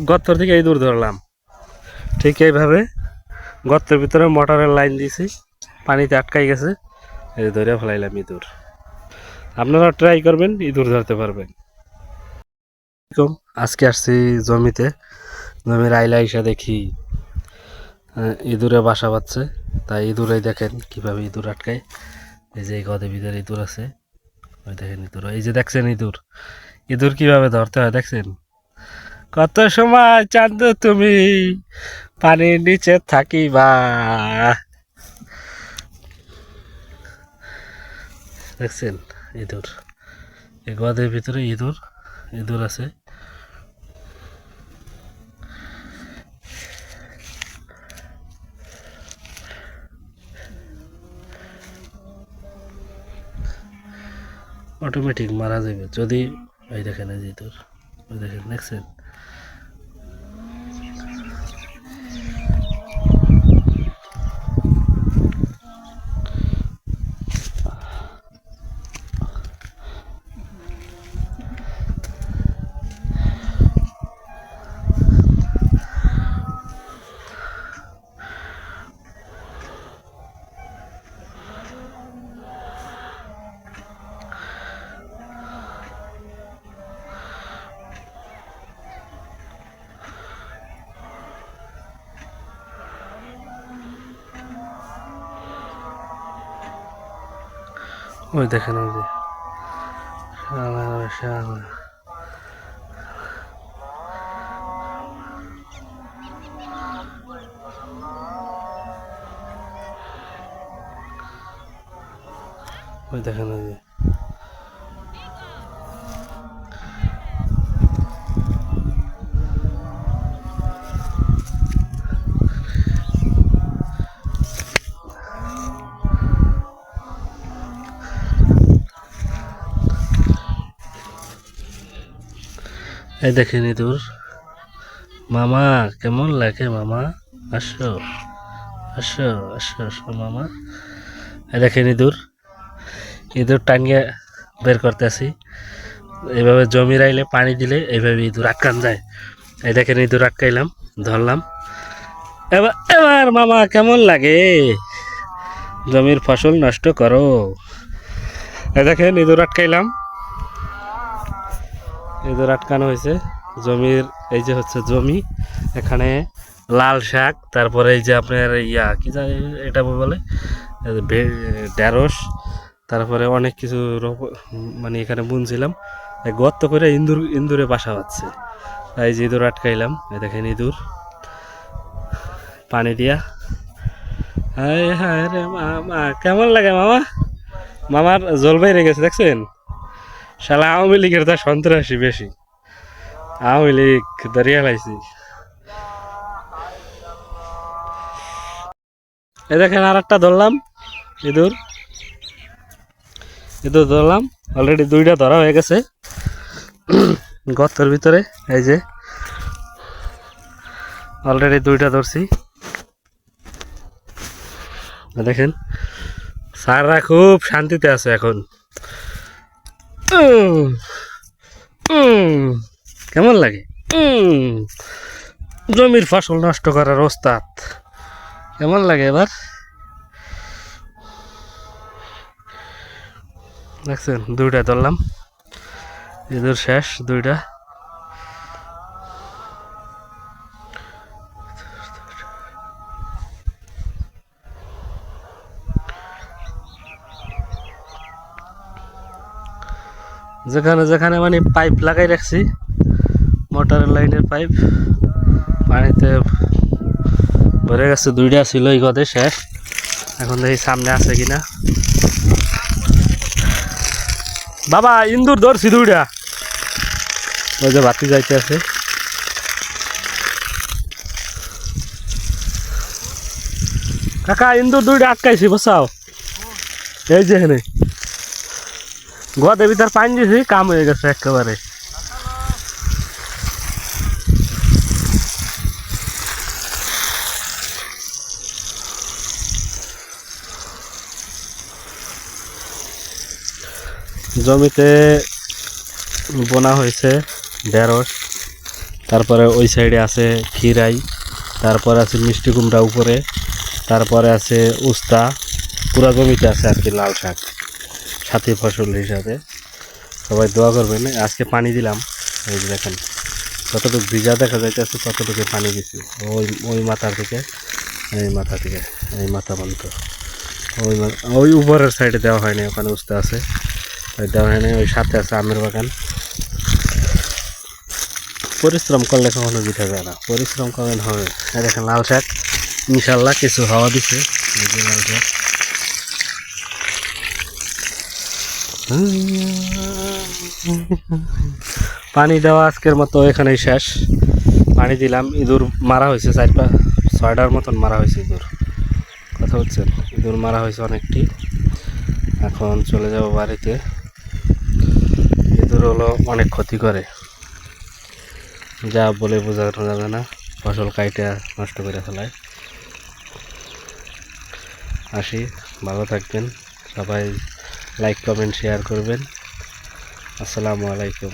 গর্তর থেকে ইঁদুর ধরলাম। ঠিক এইভাবে গর্তের ভিতরে মোটরের লাইন দিয়েছি, পানিতে আটকাই গেছে, এই ধরে ফেলাইলাম ইঁদুর। আপনারা ট্রাই করবেন, ইঁদুর ধরতে পারবেন। আজকে আসছি জমিতে, জমির আইলা ইসা দেখি ইঁদুরে বাসা বাঁধছে। তাই ইঁদুরে দেখেন কিভাবে ইঁদুর আটকায়। এই যে এই গদের ভিতরে ইঁদুর আছে, ওই দেখেন ইঁদুর, এই যে দেখছেন ইঁদুর, ইঁদুর কিভাবে ধরতে হয় দেখছেন। কত সময় চাঁদ তুমি পানির নিচে থাকিবা, দেখছেন ইঁদুর, এই গদের ভিতরে ইঁদুর, ইঁদুর আছে। অটোমেটিক মারা যাবে যদি, ওই দেখেন এই যে ইঁদুর, ওই দেখেন দেখছেন। ওই দেখেন ওই যে শালা শালা। ওই দেখেন ওই যে এই দেখেন ইঁদুর। মামা কেমন লাগে মামা, আসো আসো আসো আসো মামা। এই দেখেন ইঁদুর, ইঁদুর টাঙ্গিয়ে বের করতেছি। এইভাবে জমি রাইলে পানি দিলে এইভাবে ইঁদুর আটকান যায়। এই দেখেন ইঁদুর আটকাইলাম, ধরলাম। এবার এবার মামা কেমন লাগে জমির ফসল নষ্ট করো। এই দেখেন ইঁদুর আটকাইলাম, ইঁদুর আটকানো হয়েছে জমির। এই যে হচ্ছে জমি, এখানে লাল শাক, তারপরে এই যে আপনার ইয়া কি এটা বলে ঢেঁড়স, তারপরে অনেক কিছু মানে এখানে বুনছিলাম। গর্ত করে ইঁদুরে বাসা বাঁধছে। এই যে ইঁদুর আটকাইলাম, এই দেখেন ইঁদুর পানি দিয়া। হায় হায় রে মামা কেমন লাগে মামা, মামার জল বাইরে গেছে দেখছেন। শালা আওয়ামী লীগের তার সন্ত্রাসী বেশি, আওয়ামী লীগ দাঁড়িয়ে লাইছি। এই দেখেন আর একটা ধরলাম ইঁদুর, ইঁদুর ধরলাম। অলরেডি দুইটা ধরা হয়ে গেছে গর্তের ভিতরে। এই যে অলরেডি দুইটা ধরছি। দেখেন স্যাররা খুব শান্তিতে আছে এখন। কেমন লাগে জমির ফসল নষ্ট করার ওস্তাদ, কেমন লাগে এবার দেখছেন। দুইটা ধরলাম, ইঁদুর শেষ দুইটা। যেখানে যেখানে মানে পাইপ লাগাই রাখছি, মোটরের লাইনের পাইপ, পানিতে ভরে গেছে। দুইটা ছিল এই গদে, শেষ। এখন দেখি সামনে আছে কিনা। বাবা ইন্দুর ধরছি দুইটা, ওই যে বাতি যাইতে আছে। কাকা ইন্দুর দুইটা আটকাইছি, বসাও। এই যে এখানে গদের ভিতর পানি দিয়েছি, কাম হয়ে গেছে একেবারে। জমিতে বোনা হয়েছে ঢেঁড়স, তারপরে ওই সাইডে আছে খিরাই, তারপরে আছে মিষ্টি কুমড়া উপরে, তারপরে আছে উস্তা। পুরা জমিতে আছে আর কি লাল শাক সাথী ফসল হিসাবে। সবাই দোয়া করবেন। আজকে পানি দিলাম, এই যে দেখেন যতটুকু ভিজা দেখা যাইতেছে ততটুকু পানি দিচ্ছি। ওই ওই মাথার থেকে এই মাথা থেকে এই মাথা পর্যন্ত। ওই উপরের সাইডে দেওয়া হয়নি, ওখানে উস্তা আছে, ওই দেওয়া হয়নি। ওই সাথে আছে আমের বাগান। পরিশ্রম করলে কখনো দিতে যায় না, পরিশ্রম করবেন হবে। দেখেন লাল শাক ইনশাল্লাহ কিছু হাওয়া দিছে। লাল শাক পানি দেওয়া আজকের মতো এখানেই শেষ। পানি দিলাম, ইঁদুর মারা হয়েছে 4-6টার মতন মারা হয়েছে ইঁদুর। কথা বলছেন, ইঁদুর মারা হয়েছে অনেকটি। এখন চলে যাব বাড়িতে। ইঁদুর হলো অনেক ক্ষতি করে, যা বলে বোঝানো যাবে না, ফসল কাইটা নষ্ট করে ফেলায়। আসি, ভালো থাকবেন সবাই, লাইক কমেন্ট শেয়ার করবেন। আসসালামু আলাইকুম।